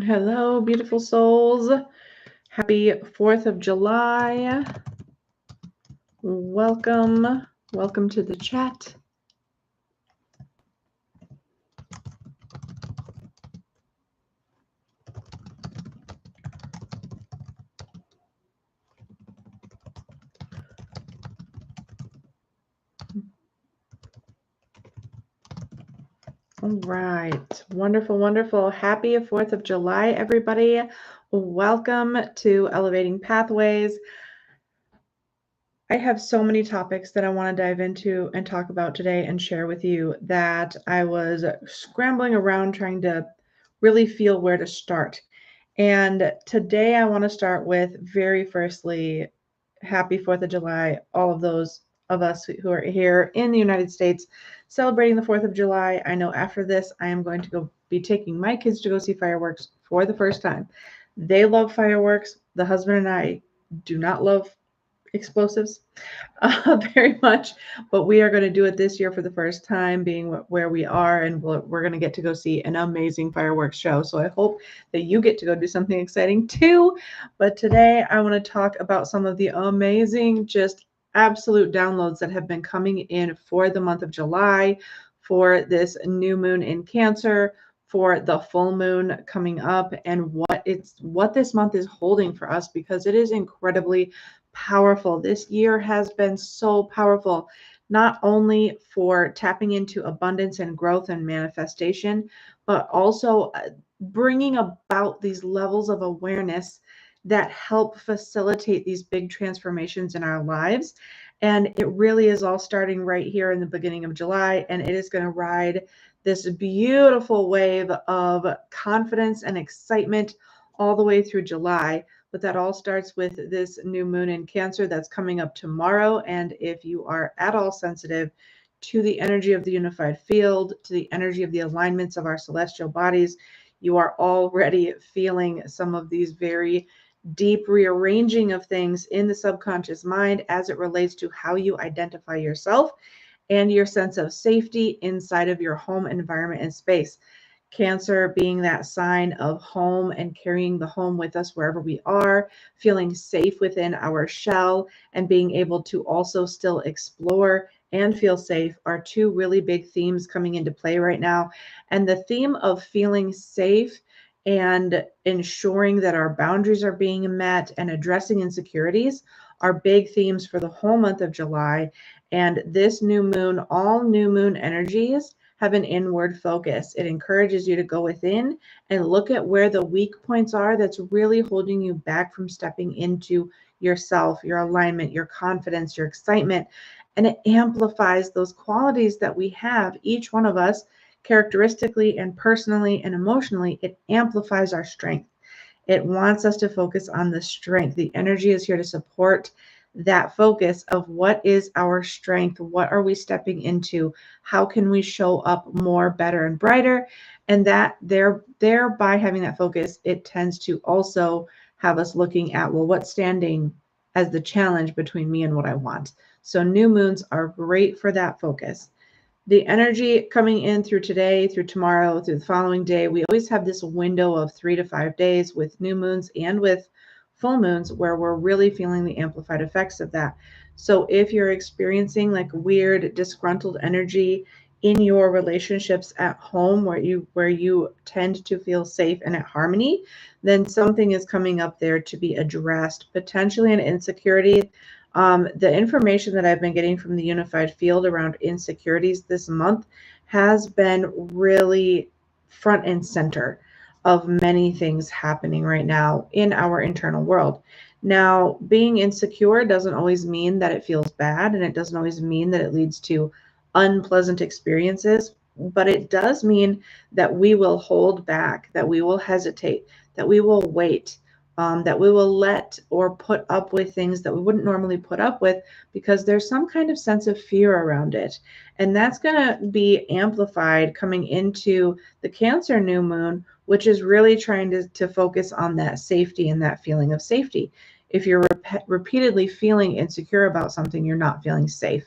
Hello, beautiful souls. Happy 4th of July. Welcome. Welcome to the chat. All right. Wonderful, wonderful. Happy 4th of July, everybody. Welcome to Elevating Pathways. I have so many topics that I want to dive into and talk about today and share with you that I was scrambling around trying to really feel where to start. And today I want to start with very firstly, happy 4th of July, all of those of us who are here in the United States celebrating the 4th of July. I know after this, I am going to be taking my kids to go see fireworks for the first time. They love fireworks. The husband and I do not love explosives very much, but we are going to do it this year for the first time, being where we are, and we're going to get to go see an amazing fireworks show. So I hope that you get to go do something exciting too. But today I want to talk about some of the amazing, just absolute downloads that have been coming in for the month of July, for this new moon in Cancer, for the full moon coming up, and what this month is holding for us, because it is incredibly powerful. This year has been so powerful, not only for tapping into abundance and growth and manifestation, but also bringing about these levels of awareness that help facilitate these big transformations in our lives. And it really is all starting right here in the beginning of July, and it is going to ride this beautiful wave of confidence and excitement all the way through July. But that all starts with this new moon in Cancer that's coming up tomorrow. And if you are at all sensitive to the energy of the unified field, to the energy of the alignments of our celestial bodies, you are already feeling some of these very deep rearranging of things in the subconscious mind as it relates to how you identify yourself and your sense of safety inside of your home environment and space. Cancer being that sign of home and carrying the home with us wherever we are, feeling safe within our shell, and being able to also still explore and feel safe are two really big themes coming into play right now. And the theme of feeling safe and ensuring that our boundaries are being met and addressing insecurities are big themes for the whole month of July. And this new moon, all new moon energies have an inward focus. It encourages you to go within and look at where the weak points are that's really holding you back from stepping into yourself, your alignment, your confidence, your excitement. And it amplifies those qualities that we have, each one of us, characteristically and personally and emotionally. It amplifies our strength. It wants us to focus on the strength. The energy is here to support that focus of what is our strength, what are we stepping into, how can we show up more, better, and brighter. And that thereby having that focus, it tends to also have us looking at, well, what's standing as the challenge between me and what I want. So new moons are great for that focus. The energy coming in through today, through tomorrow, through the following day, we always have this window of 3 to 5 days with new moons and with full moons where we're really feeling the amplified effects of that. So if you're experiencing like weird disgruntled energy in your relationships at home where you tend to feel safe and at harmony, then something is coming up there to be addressed, potentially an insecurity. The information that I've been getting from the unified field around insecurities this month has been really front and center of many things happening right now in our internal world. Now, being insecure doesn't always mean that it feels bad, and it doesn't always mean that it leads to unpleasant experiences, but it does mean that we will hold back, that we will hesitate, that we will wait, that we will let or put up with things that we wouldn't normally put up with because there's some kind of sense of fear around it. And that's going to be amplified coming into the Cancer new moon, which is really trying to focus on that safety and that feeling of safety. If you're repeatedly feeling insecure about something, you're not feeling safe.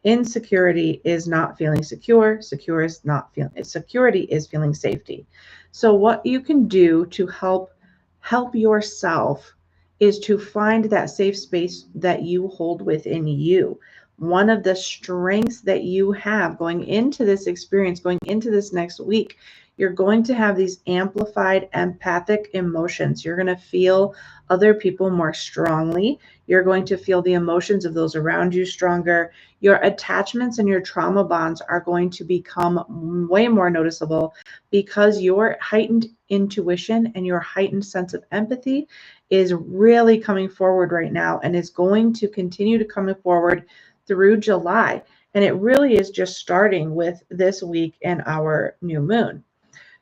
Insecurity is not feeling secure. Security is feeling safety. So what you can do to help yourself is to find that safe space that you hold within you. One of the strengths that you have going into this experience, going into this next week, you're going to have these amplified empathic emotions. You're going to feel other people more strongly. You're going to feel the emotions of those around you stronger. Your attachments and your trauma bonds are going to become way more noticeable because your heightened intuition and your heightened sense of empathy is really coming forward right now and is going to continue to come forward through July. And it really is just starting with this week and our new moon.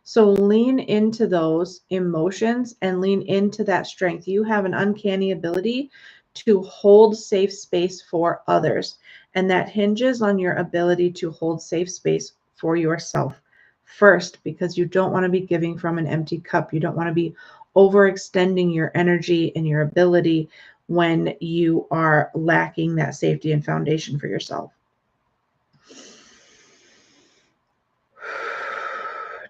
So lean into those emotions and lean into that strength. You have an uncanny ability to hold safe space for others. And that hinges on your ability to hold safe space for yourself first, because you don't want to be giving from an empty cup. You don't want to be overextending your energy and your ability when you are lacking that safety and foundation for yourself.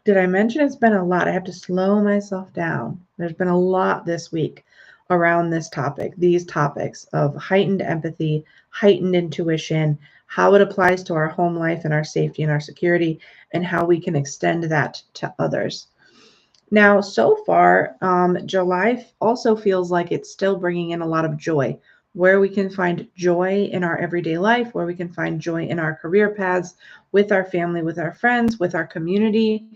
Did I mention it's been a lot? I have to slow myself down. There's been a lot this week around this topic, these topics of heightened empathy, heightened intuition, how it applies to our home life and our safety and our security, and how we can extend that to others. Now, so far, July also feels like it's still bringing in a lot of joy, where we can find joy in our everyday life, where we can find joy in our career paths, with our family, with our friends, with our community.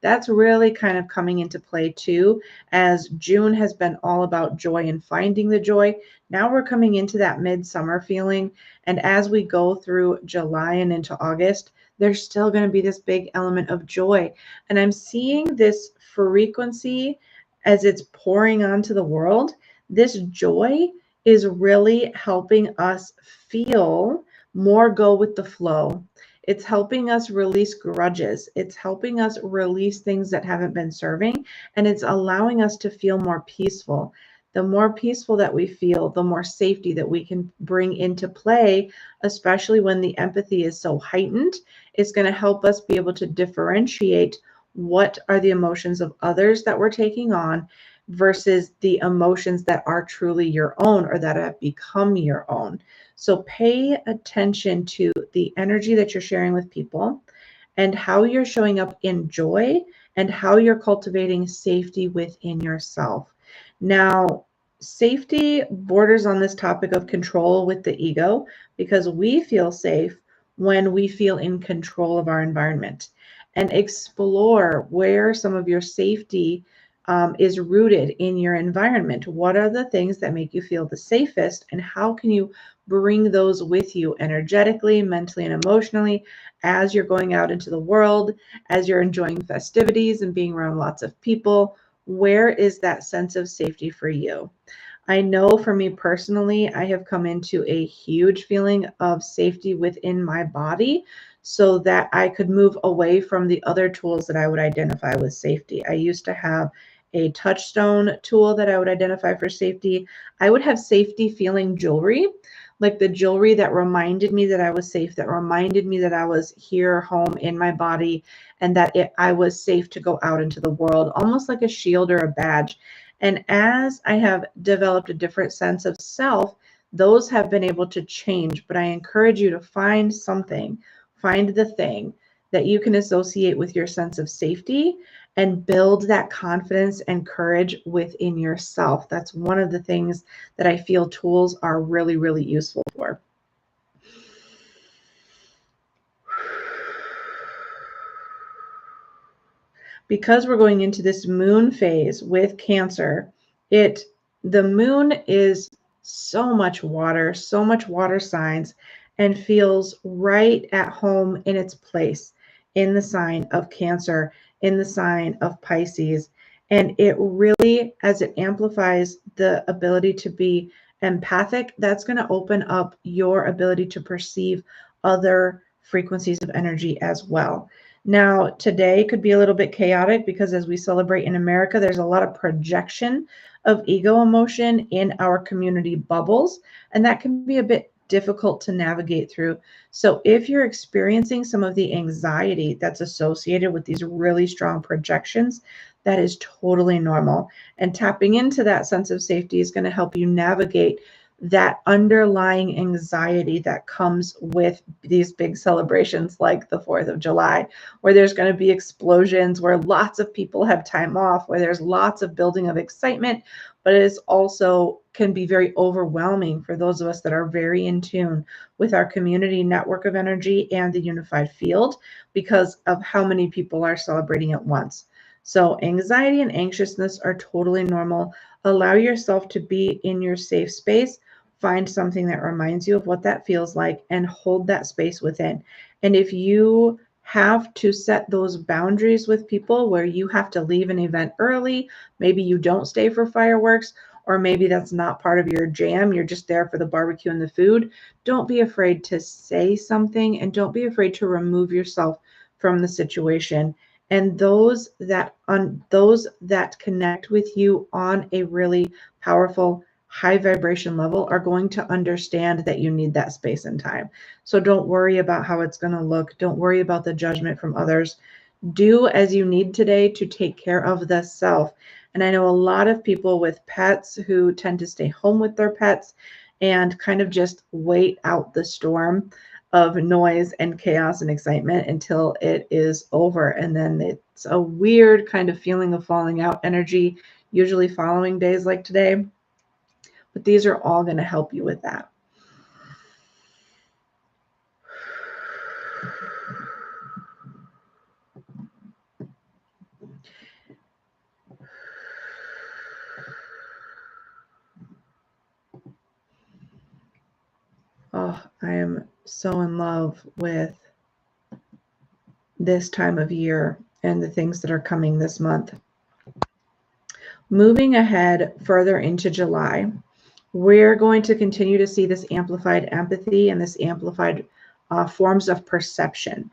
That's really kind of coming into play too, as June has been all about joy and finding the joy. Now we're coming into that midsummer feeling. And as we go through July and into August, there's still going to be this big element of joy. And I'm seeing this frequency as it's pouring onto the world. This joy is really helping us feel more go with the flow. It's helping us release grudges. It's helping us release things that haven't been serving, and it's allowing us to feel more peaceful. The more peaceful that we feel, the more safety that we can bring into play, especially when the empathy is so heightened. It's going to help us be able to differentiate what are the emotions of others that we're taking on versus the emotions that are truly your own or that have become your own. So pay attention to the energy that you're sharing with people and how you're showing up in joy and how you're cultivating safety within yourself. Now, safety borders on this topic of control with the ego because we feel safe when we feel in control of our environment. And explore where some of your safety is rooted in your environment. What are the things that make you feel the safest, and how can you bring those with you energetically, mentally, and emotionally as you're going out into the world, as you're enjoying festivities and being around lots of people? Where is that sense of safety for you? I know for me personally, I have come into a huge feeling of safety within my body so that I could move away from the other tools that I would identify with safety. I used to have a touchstone tool that I would identify for safety. I would have safety feeling jewelry, like the jewelry that reminded me that I was safe, that reminded me that I was here, home in my body, and that I was safe to go out into the world, almost like a shield or a badge. And as I have developed a different sense of self, those have been able to change. But I encourage you to find something, find the thing that you can associate with your sense of safety and build that confidence and courage within yourself. That's one of the things that I feel tools are really, really useful for. Because we're going into this moon phase with Cancer, the moon is so much water signs, and feels right at home in its place in the sign of Cancer, in the sign of Pisces. And it really, as it amplifies the ability to be empathic, that's going to open up your ability to perceive other frequencies of energy as well. Now, today could be a little bit chaotic because as we celebrate in America, there's a lot of projection of ego emotion in our community bubbles, and that can be a bit difficult to navigate through. So if you're experiencing some of the anxiety that's associated with these really strong projections, that is totally normal. And tapping into that sense of safety is going to help you navigate that underlying anxiety that comes with these big celebrations like the 4th of July, where there's going to be explosions, where lots of people have time off, where there's lots of building of excitement, but it is also can be very overwhelming for those of us that are very in tune with our community network of energy and the unified field because of how many people are celebrating at once. So anxiety and anxiousness are totally normal. Allow yourself to be in your safe space. Find something that reminds you of what that feels like and hold that space within. And if you have to set those boundaries with people where you have to leave an event early, maybe you don't stay for fireworks, or maybe that's not part of your jam, you're just there for the barbecue and the food, don't be afraid to say something and don't be afraid to remove yourself from the situation. And those that connect with you on a really powerful high vibration level are going to understand that you need that space and time. So don't worry about how it's going to look. Don't worry about the judgment from others. Do as you need today to take care of the self. And I know a lot of people with pets who tend to stay home with their pets and kind of just wait out the storm of noise and chaos and excitement until it is over. And then it's a weird kind of feeling of falling out energy, usually following days like today. But these are all going to help you with that. Oh, I am so in love with this time of year and the things that are coming this month. Moving ahead further into July, we're going to continue to see this amplified empathy and this amplified forms of perception.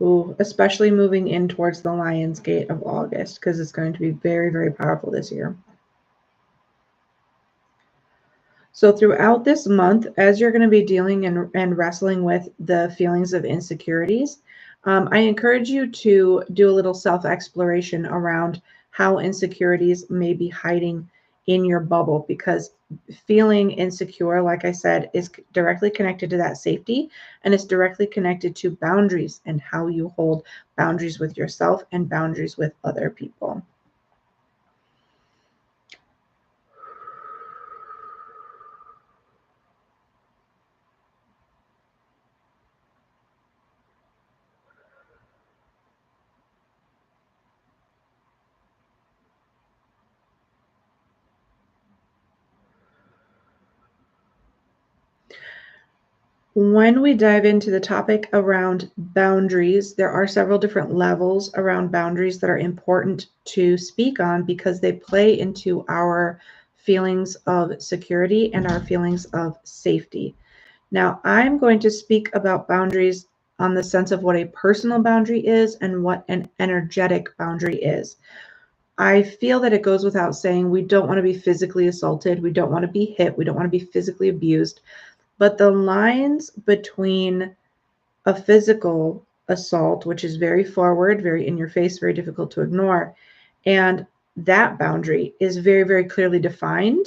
Ooh, especially moving in towards the Lion's Gate of August, because it's going to be very, very powerful this year. So throughout this month, as you're going to be dealing and wrestling with the feelings of insecurities, I encourage you to do a little self-exploration around how insecurities may be hiding in your bubble, because feeling insecure, like I said, is directly connected to that safety, and it's directly connected to boundaries and how you hold boundaries with yourself and boundaries with other people. When we dive into the topic around boundaries, there are several different levels around boundaries that are important to speak on because they play into our feelings of security and our feelings of safety. Now, I'm going to speak about boundaries on the sense of what a personal boundary is and what an energetic boundary is. I feel that it goes without saying we don't want to be physically assaulted, we don't want to be hit, we don't want to be physically abused. But the lines between a physical assault, which is very forward, very in your face, very difficult to ignore, and that boundary is very, very clearly defined.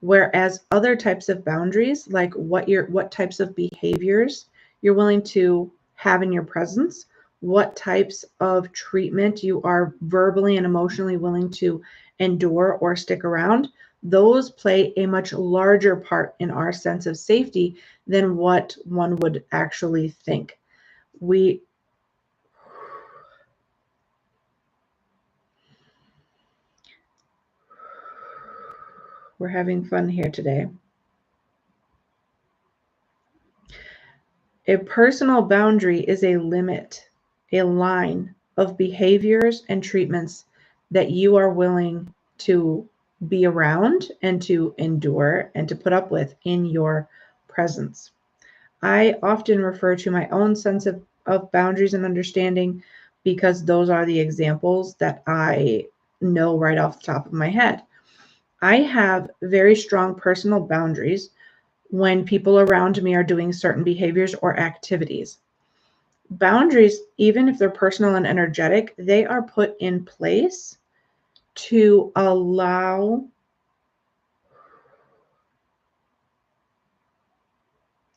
Whereas other types of boundaries, like what types of behaviors you're willing to have in your presence, what types of treatment you are verbally and emotionally willing to endure or stick around, those play a much larger part in our sense of safety than what one would actually think. We're having fun here today. A personal boundary is a limit, a line of behaviors and treatments that you are willing to be around and to endure and to put up with in your presence. I often refer to my own sense of boundaries and understanding because those are the examples that I know right off the top of my head. I have very strong personal boundaries when people around me are doing certain behaviors or activities. Boundaries, even if they're personal and energetic, they are put in place to allow.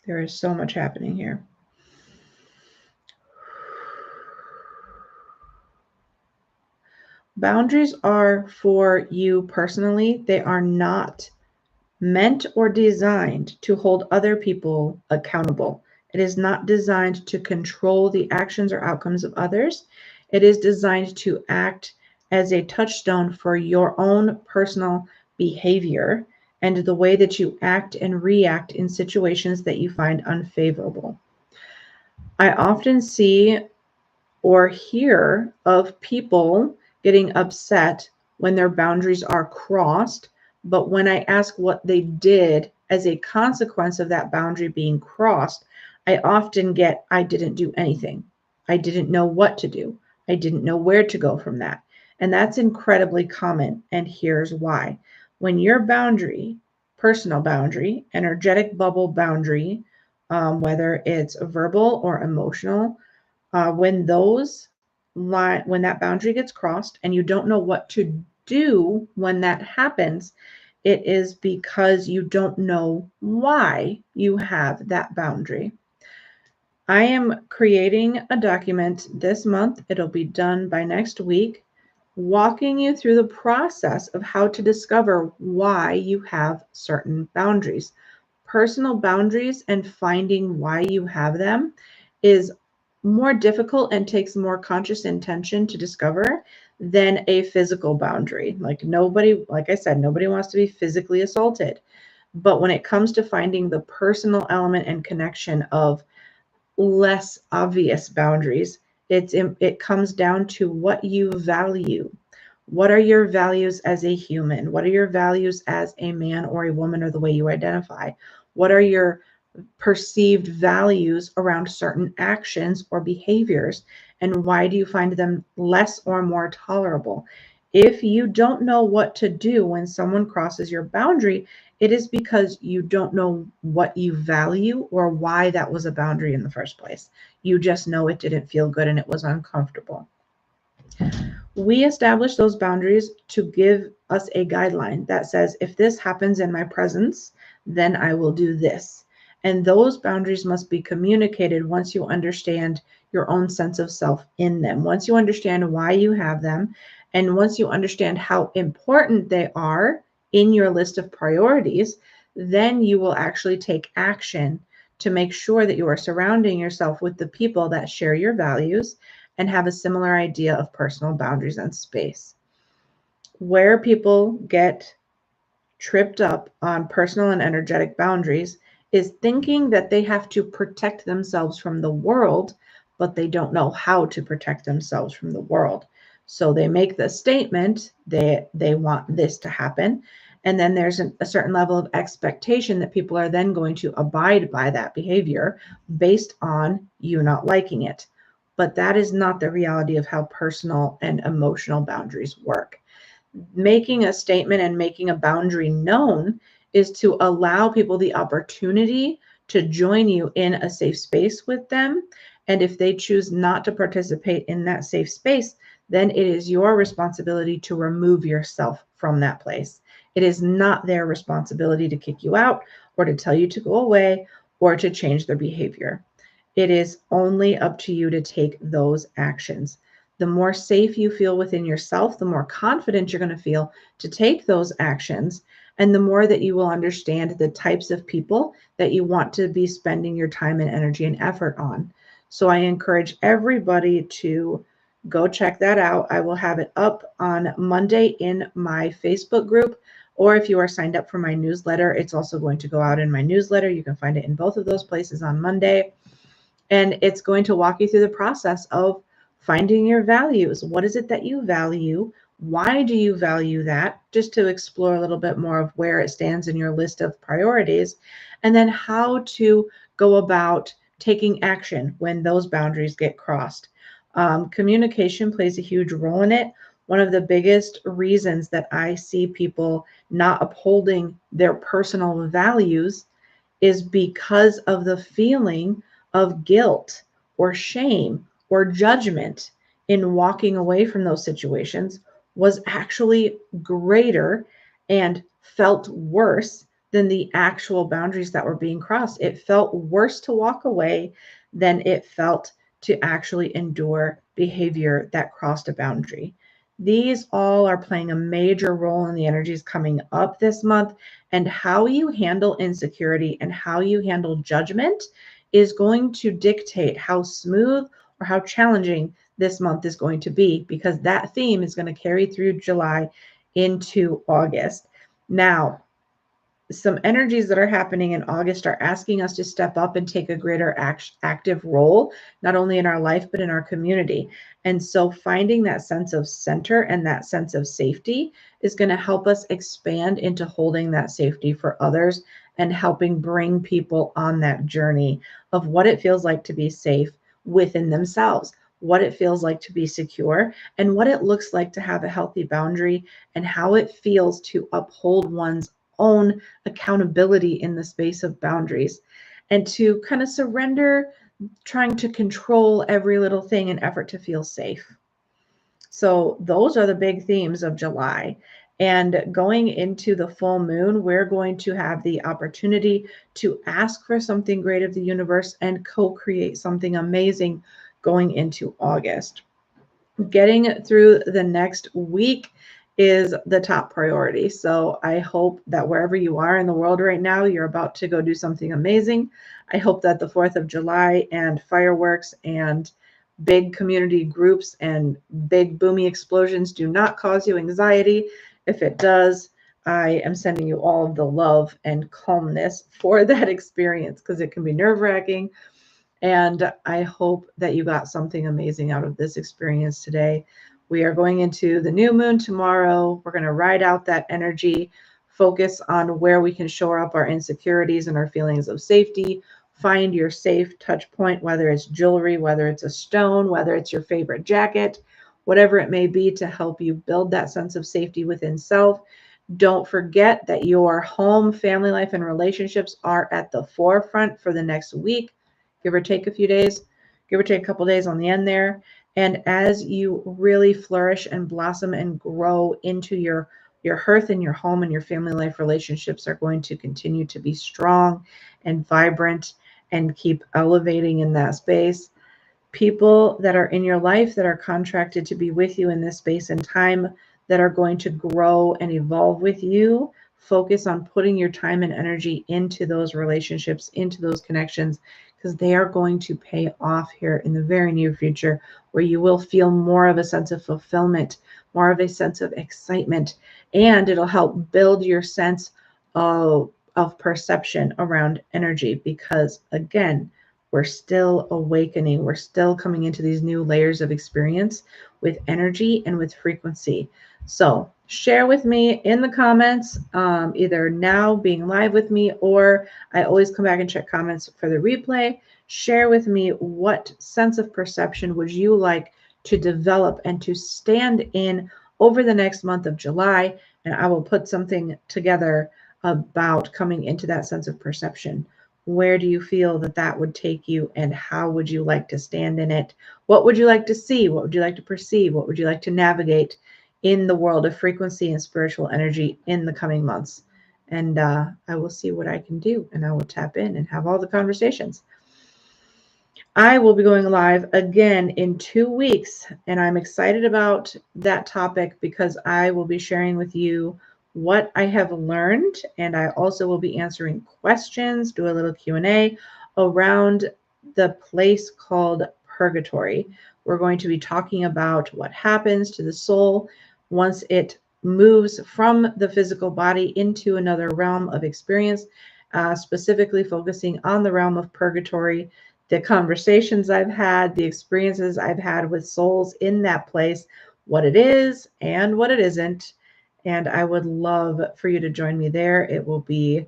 There is so much happening here. Boundaries are for you personally. They are not meant or designed to hold other people accountable. It is not designed to control the actions or outcomes of others. It is designed to act as a touchstone for your own personal behavior and the way that you act and react in situations that you find unfavorable. I often see or hear of people getting upset when their boundaries are crossed. But when I ask what they did as a consequence of that boundary being crossed, I often get, I didn't do anything. I didn't know what to do. I didn't know where to go from that. And that's incredibly common. And here's why. When your boundary, personal boundary, energetic bubble boundary, whether it's verbal or emotional, when that boundary gets crossed and you don't know what to do when that happens, it is because you don't know why you have that boundary. I am creating a document this month. It'll be done by next week, walking you through the process of how to discover why you have certain boundaries. Personal boundaries and finding why you have them is more difficult and takes more conscious intention to discover than a physical boundary. Like I said, nobody wants to be physically assaulted. But when it comes to finding the personal element and connection of less obvious boundaries, it comes down to what you value. What are your values as a human? What are your values as a man or a woman, or the way you identify? What are your perceived values around certain actions or behaviors? And why do you find them less or more tolerable? If you don't know what to do when someone crosses your boundary, it is because you don't know what you value or why that was a boundary in the first place. You just know it didn't feel good and it was uncomfortable. We establish those boundaries to give us a guideline that says, if this happens in my presence, then I will do this. And those boundaries must be communicated once you understand your own sense of self in them, once you understand why you have them, and once you understand how important they are in your list of priorities, then you will actually take action to make sure that you are surrounding yourself with the people that share your values and have a similar idea of personal boundaries and space. Where people get tripped up on personal and energetic boundaries is thinking that they have to protect themselves from the world, but they don't know how to protect themselves from the world. So they make the statement that they want this to happen. And then there's a certain level of expectation that people are then going to abide by that behavior based on you not liking it. But that is not the reality of how personal and emotional boundaries work. Making a statement and making a boundary known is to allow people the opportunity to join you in a safe space with them. And if they choose not to participate in that safe space, then it is your responsibility to remove yourself from that place. It is not their responsibility to kick you out or to tell you to go away or to change their behavior. It is only up to you to take those actions. The more safe you feel within yourself, the more confident you're going to feel to take those actions, and the more that you will understand the types of people that you want to be spending your time and energy and effort on. So I encourage everybody to go check that out. I will have it up on Monday in my Facebook group, or if you are signed up for my newsletter, it's also going to go out in my newsletter. You can find it in both of those places on Monday. And it's going to walk you through the process of finding your values. What is it that you value? Why do you value that? Just to explore a little bit more of where it stands in your list of priorities. And then how to go about taking action when those boundaries get crossed. Communication plays a huge role in it. One of the biggest reasons that I see people not upholding their personal values is because of the feeling of guilt or shame or judgment in walking away from those situations was actually greater and felt worse than the actual boundaries that were being crossed. It felt worse to walk away than it felt to actually endure behavior that crossed a boundary. These all are playing a major role in the energies coming up this month, and how you handle insecurity and how you handle judgment is going to dictate how smooth or how challenging this month is going to be, because that theme is going to carry through July into August. Now, some energies that are happening in August are asking us to step up and take a greater active role, not only in our life, but in our community. And so finding that sense of center and that sense of safety is going to help us expand into holding that safety for others and helping bring people on that journey of what it feels like to be safe within themselves, what it feels like to be secure, and what it looks like to have a healthy boundary, and how it feels to uphold one's own accountability in the space of boundaries, and to kind of surrender trying to control every little thing in effort to feel safe. So those are the big themes of July. And going into the full moon, we're going to have the opportunity to ask for something great of the universe and co-create something amazing going into August. Getting through the next week is the top priority. So I hope that wherever you are in the world right now, you're about to go do something amazing. I hope that the 4th of July and fireworks and big community groups and big boomy explosions do not cause you anxiety. If it does, I am sending you all of the love and calmness for that experience, because it can be nerve-wracking. And I hope that you got something amazing out of this experience today. We are going into the new moon tomorrow. We're going to ride out that energy, focus on where we can shore up our insecurities and our feelings of safety. Find your safe touch point, whether it's jewelry, whether it's a stone, whether it's your favorite jacket, whatever it may be, to help you build that sense of safety within self. Don't forget that your home, family life, and relationships are at the forefront for the next week, give or take a few days, give or take a couple days on the end there. And as you really flourish and blossom and grow into your hearth and your home, and your family life relationships are going to continue to be strong and vibrant and keep elevating in that space. People that are in your life that are contracted to be with you in this space and time, that are going to grow and evolve with you, focus on putting your time and energy into those relationships, into those connections, because they are going to pay off here in the very near future, where you will feel more of a sense of fulfillment, more of a sense of excitement, and it'll help build your sense of perception around energy, because again, we're still awakening. We're still coming into these new layers of experience with energy and with frequency. So share with me in the comments, either now being live with me, or I always come back and check comments for the replay. Share with me, what sense of perception would you like to develop and to stand in over the next month of July? And I will put something together about coming into that sense of perception. Where do you feel that that would take you, and how would you like to stand in it? What would you like to see? What would you like to perceive? What would you like to navigate in the world of frequency and spiritual energy in the coming months? And I will see what I can do, and I will tap in and have all the conversations. I will be going live again in 2 weeks, and I'm excited about that topic because I will be sharing with you what I have learned, and I also will be answering questions, do a little Q&A around the place called purgatory. We're going to be talking about what happens to the soul once it moves from the physical body into another realm of experience, specifically focusing on the realm of purgatory, the conversations I've had, the experiences I've had with souls in that place, what it is and what it isn't. And I would love for you to join me there. It will be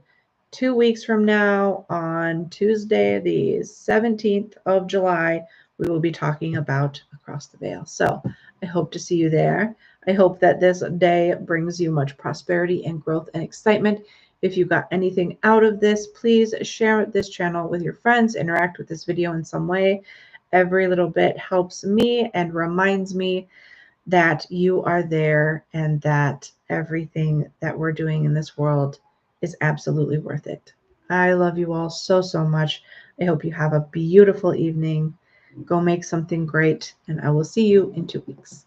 2 weeks from now on Tuesday, the 17th of July. We will be talking about Across the Veil. So I hope to see you there. I hope that this day brings you much prosperity and growth and excitement. If you got anything out of this, please share this channel with your friends, interact with this video in some way. Every little bit helps me and reminds me that you are there and that everything that we're doing in this world is absolutely worth it. I love you all so, so much. I hope you have a beautiful evening. Go make something great, and I will see you in 2 weeks.